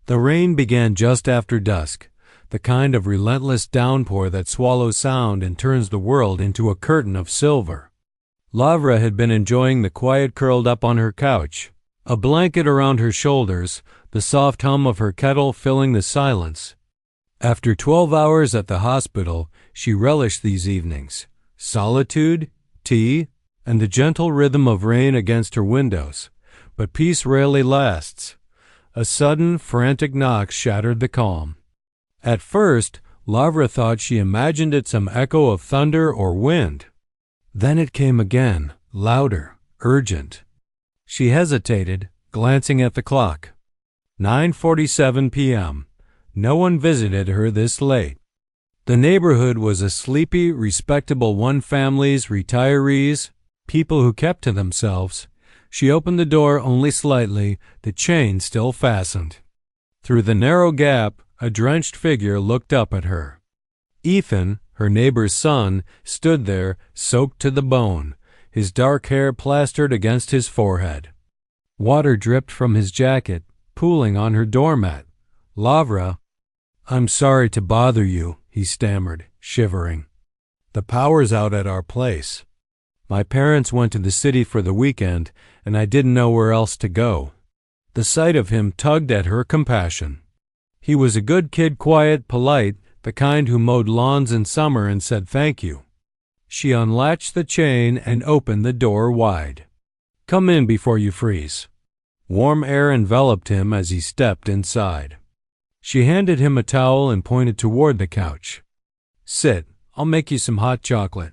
The rain began just after dusk, the kind of relentless downpour that swallows sound and turns the world into a curtain of silver. Lavra had been enjoying the quiet curled up on her couch, a blanket around her shoulders, the soft hum of her kettle filling the silence. After 12 hours at the hospital, she relished these evenings. Solitude, tea, and the gentle rhythm of rain against her windows. But peace rarely lasts. A sudden, frantic knock shattered the calm. At first, Lavra thought she imagined it some echo of thunder or wind. Then it came again, louder, urgent. She hesitated, glancing at the clock. 9:47 p.m. No one visited her this late. The neighborhood was a sleepy, respectable one-families, retirees, people who kept to themselves. She opened the door only slightly, the chain still fastened. Through the narrow gap, a drenched figure looked up at her. Ethan, her neighbor's son, stood there, soaked to the bone, his dark hair plastered against his forehead. Water dripped from his jacket, pooling on her doormat. "Lavra, I'm sorry to bother you," he stammered, shivering. "The power's out at our place. My parents went to the city for the weekend, and I didn't know where else to go." The sight of him tugged at her compassion. He was a good kid, quiet, polite, the kind who mowed lawns in summer and said thank you. She unlatched the chain and opened the door wide. "Come in before you freeze." Warm air enveloped him as he stepped inside. She handed him a towel and pointed toward the couch. "Sit, I'll make you some hot chocolate."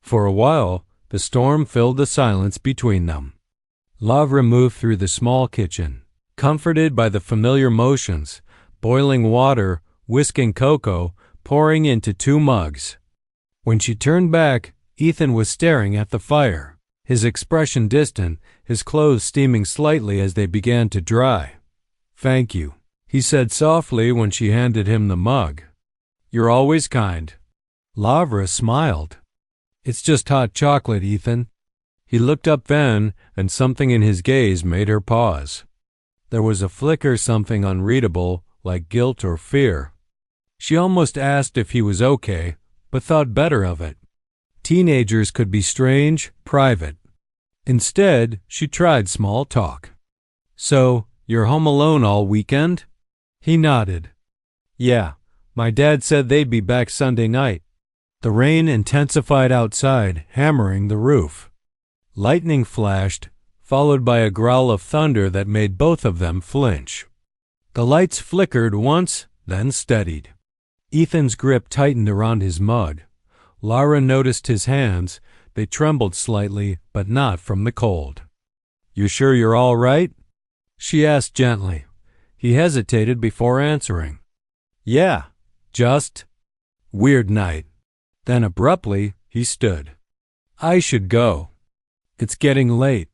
For a while, the storm filled the silence between them. Lavra moved through the small kitchen, comforted by the familiar motions, boiling water, whisking cocoa, pouring into 2 mugs. When she turned back, Ethan was staring at the fire, his expression distant, his clothes steaming slightly as they began to dry. "Thank you," he said softly when she handed him the mug. "You're always kind." Lavra smiled. "It's just hot chocolate, Ethan." He looked up then, and something in his gaze made her pause. There was a flicker, something unreadable, like guilt or fear. She almost asked if he was okay, but thought better of it. Teenagers could be strange, private. Instead, she tried small talk. "So, you're home alone all weekend?" He nodded. "Yeah, my dad said they'd be back Sunday night." The rain intensified outside, hammering the roof. Lightning flashed, followed by a growl of thunder that made both of them flinch. The lights flickered once, then steadied. Ethan's grip tightened around his mug. Lara noticed his hands. They trembled slightly, but not from the cold. "You sure you're all right?" she asked gently. He hesitated before answering. "Yeah, just weird night." Then abruptly, he stood. "I should go. It's getting late."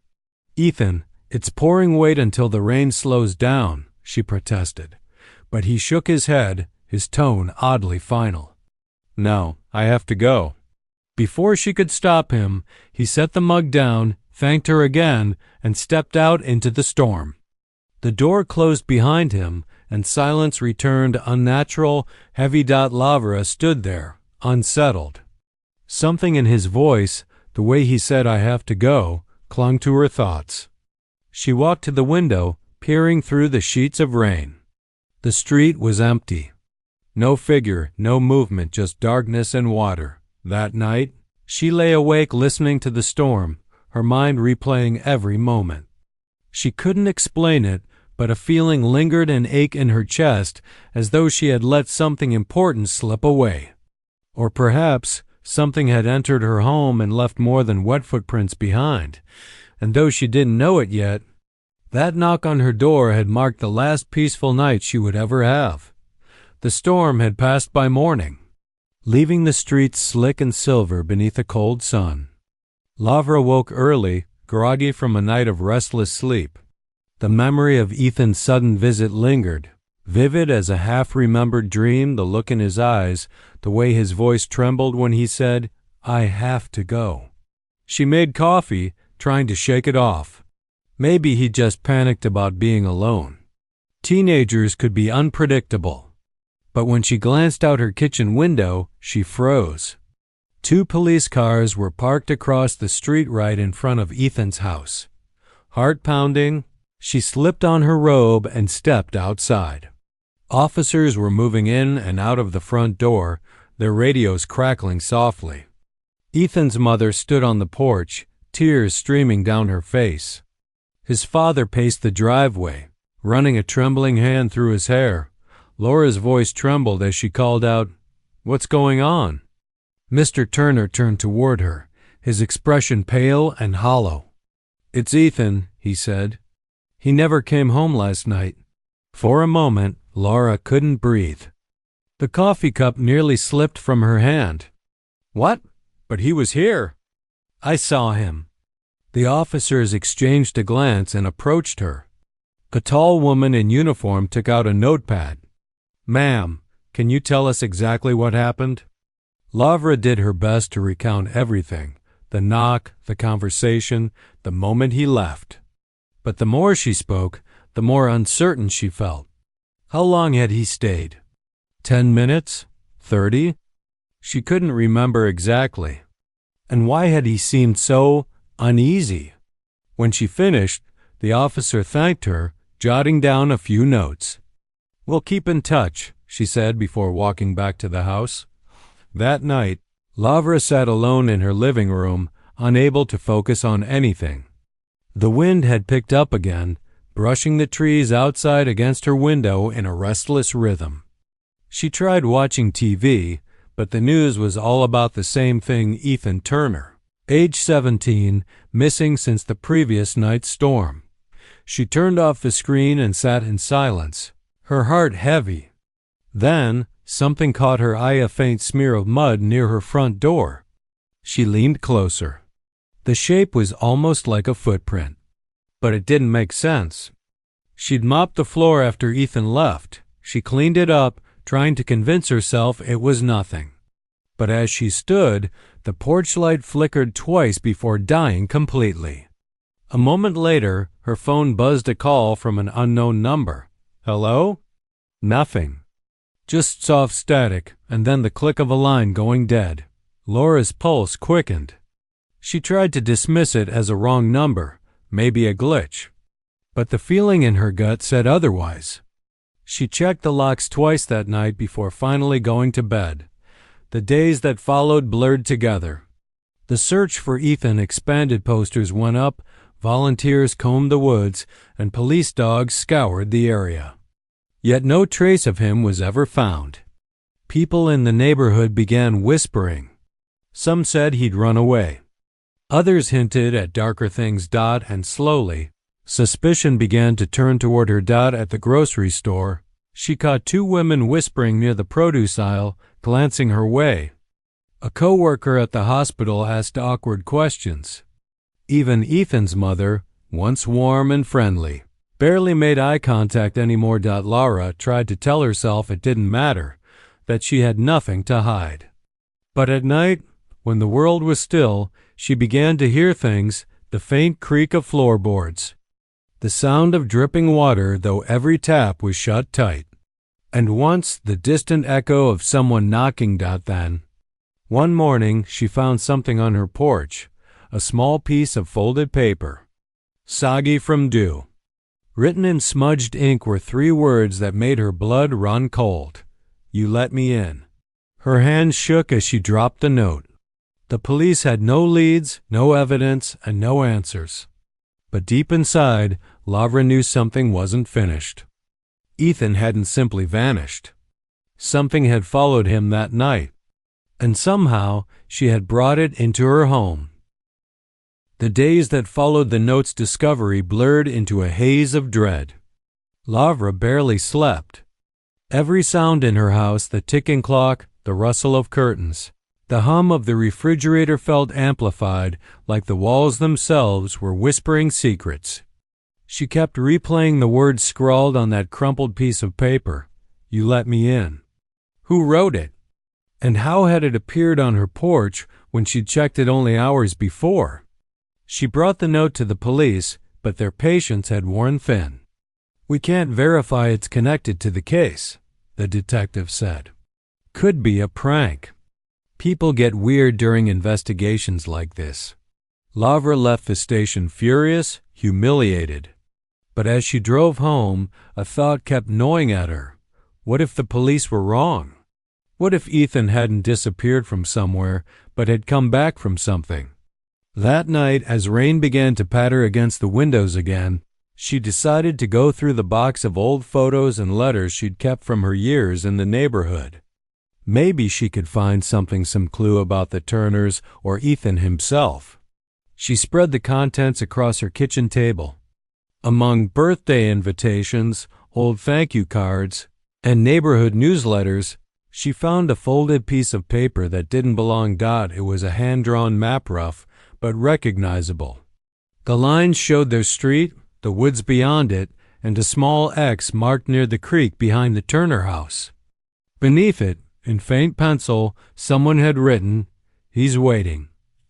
"Ethan, it's pouring. Wait until the rain slows down," she protested. But he shook his head, his tone oddly final. "No, I have to go." Before she could stop him, he set the mug down, thanked her again, and stepped out into the storm. The door closed behind him, and silence returned unnatural. Heavy. Lavra stood there, unsettled. Something in his voice, the way he said "I have to go," clung to her thoughts. She walked to the window, peering through the sheets of rain. The street was empty. No figure, no movement, just darkness and water. That night, she lay awake listening to the storm, her mind replaying every moment. She couldn't explain it, but a feeling lingered and ached in her chest, as though she had let something important slip away. Or perhaps something had entered her home and left more than wet footprints behind, and though she didn't know it yet, that knock on her door had marked the last peaceful night she would ever have. The storm had passed by morning, leaving the streets slick and silver beneath a cold sun. Lavra woke early, groggy from a night of restless sleep. The memory of Ethan's sudden visit lingered, vivid as a half-remembered dream, the look in his eyes, the way his voice trembled when he said, "I have to go." She made coffee, trying to shake it off. Maybe he just panicked about being alone. Teenagers could be unpredictable. But when she glanced out her kitchen window, she froze. 2 police cars were parked across the street right in front of Ethan's house. Heart pounding, she slipped on her robe and stepped outside. Officers were moving in and out of the front door, their radios crackling softly. Ethan's mother stood on the porch, tears streaming down her face. His father paced the driveway, running a trembling hand through his hair. Laura's voice trembled as she called out, "What's going on?" Mr. Turner turned toward her, his expression pale and hollow. "It's Ethan," he said. "He never came home last night." For a moment, Laura couldn't breathe. The coffee cup nearly slipped from her hand. "What? But he was here." "I saw him." The officers exchanged a glance and approached her. A tall woman in uniform took out a notepad. "Ma'am, can you tell us exactly what happened?" Lavra did her best to recount everything, the knock, the conversation, the moment he left. But the more she spoke, the more uncertain she felt. How long had he stayed? 10 minutes? 30? She couldn't remember exactly. And why had he seemed so uneasy? When she finished, the officer thanked her, jotting down a few notes. "We'll keep in touch," she said before walking back to the house. That night, Lavra sat alone in her living room, unable to focus on anything. The wind had picked up again, brushing the trees outside against her window in a restless rhythm. She tried watching TV, but the news was all about the same thing: Ethan Turner, age 17, missing since the previous night's storm. She turned off the screen and sat in silence, her heart heavy. Then, something caught her eye, a faint smear of mud near her front door. She leaned closer. The shape was almost like a footprint, but it didn't make sense. She'd mopped the floor after Ethan left. She cleaned it up, trying to convince herself it was nothing. But as she stood, the porch light flickered twice before dying completely. A moment later, her phone buzzed a call from an unknown number. "Hello?" Nothing. Just soft static, and then the click of a line going dead. Laura's pulse quickened. She tried to dismiss it as a wrong number, maybe a glitch. But the feeling in her gut said otherwise. She checked the locks twice that night before finally going to bed. The days that followed blurred together. The search for Ethan expanded, posters went up, volunteers combed the woods, and police dogs scoured the area. Yet no trace of him was ever found. People in the neighborhood began whispering. Some said he'd run away. Others hinted at darker things. And slowly, suspicion began to turn toward her. At the grocery store, she caught 2 women whispering near the produce aisle, glancing her way. A co-worker at the hospital asked awkward questions. Even Ethan's mother, once warm and friendly, barely made eye contact anymore. Laura tried to tell herself it didn't matter, that she had nothing to hide. But at night, when the world was still, she began to hear things: the faint creak of floorboards, the sound of dripping water, though every tap was shut tight, and once the distant echo of someone knocking. Then, one morning, she found something on her porch, a small piece of folded paper, soggy from dew. Written in smudged ink were 3 words that made her blood run cold: "You let me in." Her hands shook as she dropped the note. The police had no leads, no evidence, and no answers. But deep inside, Lavra knew something wasn't finished. Ethan hadn't simply vanished. Something had followed him that night, and somehow she had brought it into her home. The days that followed the note's discovery blurred into a haze of dread. Lavra barely slept. Every sound in her house, the ticking clock, the rustle of curtains, the hum of the refrigerator, felt amplified, like the walls themselves were whispering secrets. She kept replaying the words scrawled on that crumpled piece of paper: "You let me in." Who wrote it? And how had it appeared on her porch when she'd checked it only hours before? She brought the note to the police, but their patience had worn thin. "We can't verify it's connected to the case," the detective said. "Could be a prank." People get weird during investigations like this. Lavra left the station furious, humiliated. But as she drove home, a thought kept gnawing at her. What if the police were wrong? What if Ethan hadn't disappeared from somewhere, but had come back from something? That night, as rain began to patter against the windows again, she decided to go through the box of old photos and letters she'd kept from her years in the neighborhood. Maybe she could find some clue about the Turners or Ethan himself. She spread the contents across her kitchen table. Among birthday invitations, old thank you cards, and neighborhood newsletters, she found a folded piece of paper that didn't belong. It was a hand-drawn map, rough but recognizable. The lines showed their street, the woods beyond it, and a small X marked near the creek behind the Turner house. Beneath it, in faint pencil, someone had written, "He's waiting."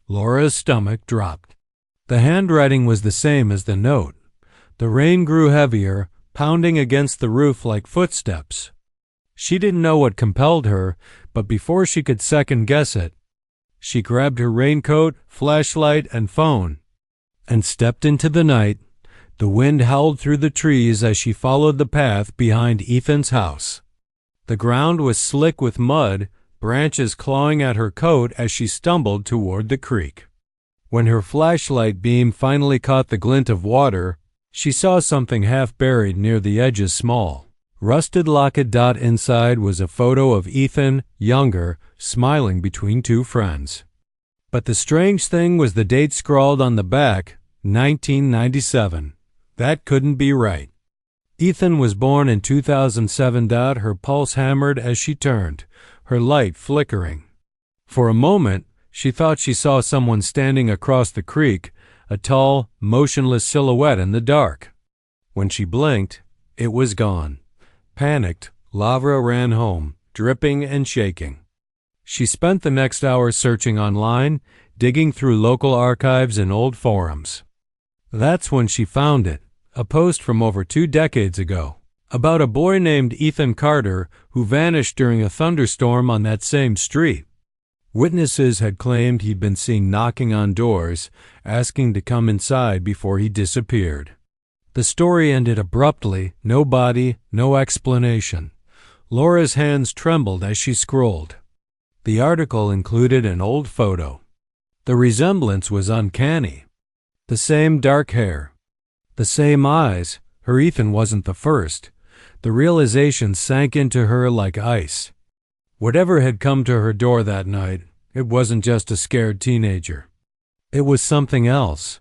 Laura's stomach dropped. The handwriting was the same as the note. The rain grew heavier, pounding against the roof like footsteps. She didn't know what compelled her, but before she could second-guess it, she grabbed her raincoat, flashlight, and phone, and stepped into the night. The wind howled through the trees as she followed the path behind Ethan's house. The ground was slick with mud, branches clawing at her coat as she stumbled toward the creek. When her flashlight beam finally caught the glint of water, she saw something half buried near the edges, small. Rusted locket. Inside was a photo of Ethan, younger, smiling between two friends. But the strange thing was the date scrawled on the back, 1997. That couldn't be right. Ethan was born in 2007. Her pulse hammered as she turned, her light flickering. For a moment, she thought she saw someone standing across the creek, a tall, motionless silhouette in the dark. When she blinked, it was gone. Panicked, Lavra ran home, dripping and shaking. She spent the next hour searching online, digging through local archives and old forums. That's when she found it, a post from over 2 decades ago, about a boy named Ethan Carter who vanished during a thunderstorm on that same street. Witnesses had claimed he'd been seen knocking on doors, asking to come inside before he disappeared. The story ended abruptly, no body, no explanation. Laura's hands trembled as she scrolled. The article included an old photo. The resemblance was uncanny. The same dark hair, the same eyes. Her Ethan wasn't the first. The realization sank into her like ice. Whatever had come to her door that night, it wasn't just a scared teenager. It was something else.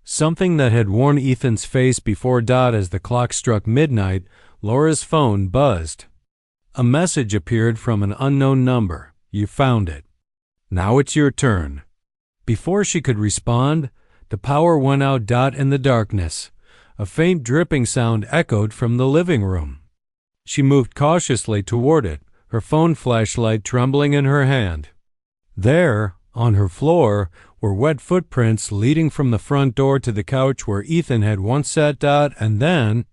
Something that had worn Ethan's face before. As the clock struck midnight, Laura's phone buzzed. A message appeared from an unknown number. "You found it. Now it's your turn." Before she could respond, the power went out. In the darkness, a faint dripping sound echoed from the living room. She moved cautiously toward it, her phone flashlight trembling in her hand. There, on her floor, were wet footprints leading from the front door to the couch where Ethan had once sat. And then,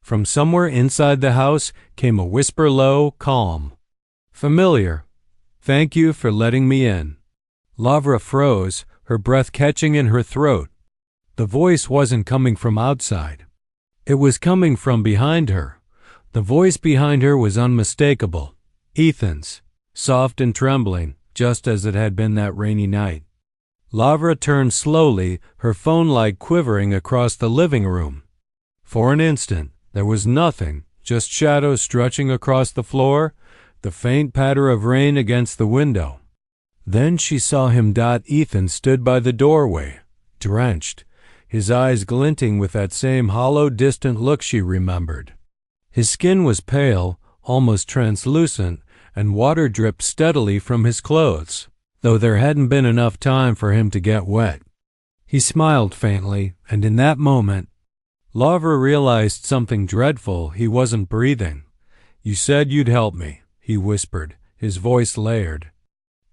from somewhere inside the house, came a whisper, low, calm. "Familiar. Thank you for letting me in." Lavra froze, her breath catching in her throat. The voice wasn't coming from outside. It was coming from behind her. The voice behind her was unmistakable. Ethan's, soft and trembling, just as it had been that rainy night. Lavra turned slowly, her phone light quivering across the living room. For an instant, there was nothing, just shadows stretching across the floor, the faint patter of rain against the window. Then she saw him. Ethan stood by the doorway, drenched, his eyes glinting with that same hollow, distant look she remembered. His skin was pale, almost translucent, and water dripped steadily from his clothes, though there hadn't been enough time for him to get wet. He smiled faintly, and in that moment, Lavra realized something dreadful. He wasn't breathing. "You said you'd help me," he whispered, his voice layered,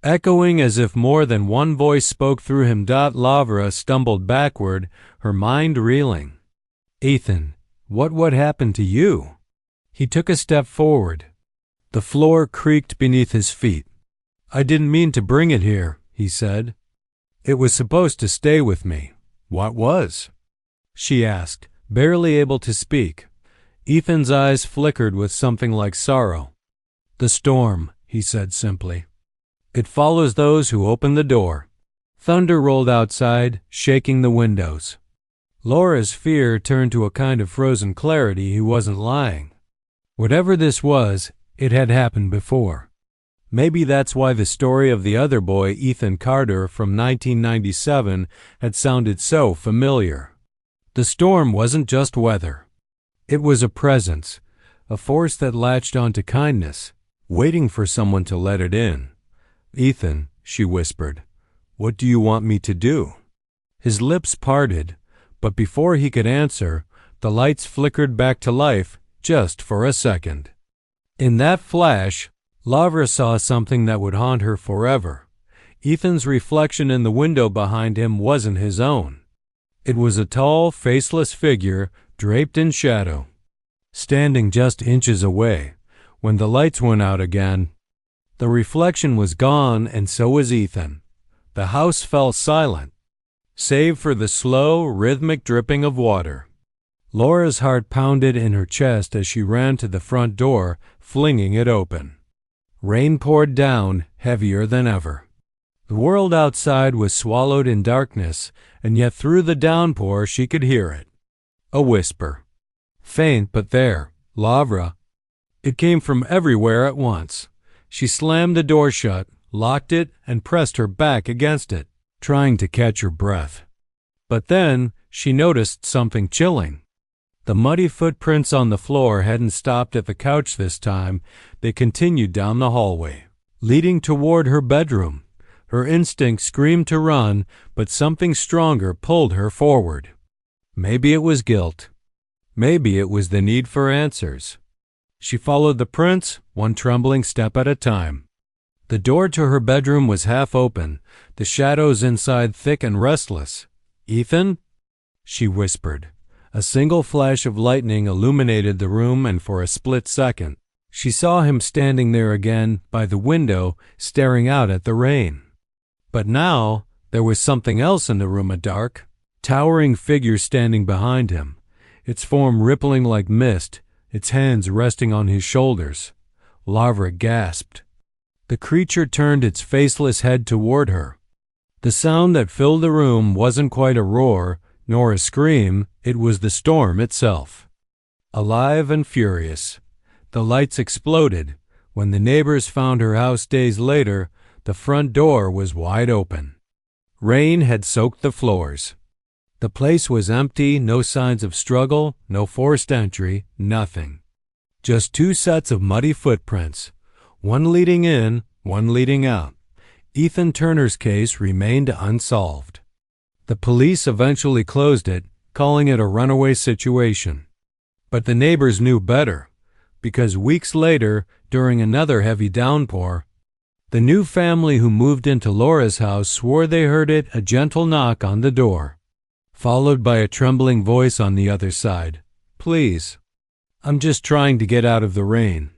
echoing as if more than one voice spoke through him. Lavra stumbled backward, her mind reeling. "Ethan, What happened to you?" He took a step forward. The floor creaked beneath his feet. "I didn't mean to bring it here," he said. "It was supposed to stay with me." "What was?" she asked, barely able to speak. Ethan's eyes flickered with something like sorrow. "The storm," he said simply. "It follows those who open the door." Thunder rolled outside, shaking the windows. Laura's fear turned to a kind of frozen clarity. He wasn't lying. Whatever this was, it had happened before. Maybe that's why the story of the other boy, Ethan Carter, from 1997, had sounded so familiar. The storm wasn't just weather. It was a presence, a force that latched onto kindness, waiting for someone to let it in. "Ethan," she whispered, "what do you want me to do?" His lips parted, but before he could answer, the lights flickered back to life just for a second. In that flash, Lavra saw something that would haunt her forever. Ethan's reflection in the window behind him wasn't his own. It was a tall, faceless figure draped in shadow, standing just inches away. When the lights went out again, the reflection was gone, and so was Ethan. The house fell silent, save for the slow, rhythmic dripping of water. Laura's heart pounded in her chest as she ran to the front door, flinging it open. Rain poured down, heavier than ever. The world outside was swallowed in darkness, and yet through the downpour she could hear it. A whisper. Faint, but there. "Lavra." It came from everywhere at once. She slammed the door shut, locked it, and pressed her back against it, trying to catch her breath. But then she noticed something chilling. The muddy footprints on the floor hadn't stopped at the couch this time. They continued down the hallway, leading toward her bedroom. Her instinct screamed to run, but something stronger pulled her forward. Maybe it was guilt. Maybe it was the need for answers. She followed the prints, one trembling step at a time. The door to her bedroom was half open, the shadows inside thick and restless. "Ethan?" she whispered. A single flash of lightning illuminated the room, and for a split second, she saw him standing there again by the window, staring out at the rain. But now there was something else in the room, a dark, towering figure standing behind him, its form rippling like mist, its hands resting on his shoulders. Lavra gasped. The creature turned its faceless head toward her. The sound that filled the room wasn't quite a roar, nor a scream. It was the storm itself. Alive and furious. The lights exploded. When the neighbors found her house days later, the front door was wide open. Rain had soaked the floors. The place was empty, no signs of struggle, no forced entry, nothing. Just two sets of muddy footprints, one leading in, one leading out. Ethan Turner's case remained unsolved. The police eventually closed it, calling it a runaway situation. But the neighbors knew better, because weeks later, during another heavy downpour, the new family who moved into Laura's house swore they heard it, a gentle knock on the door, followed by a trembling voice on the other side. "Please, I'm just trying to get out of the rain."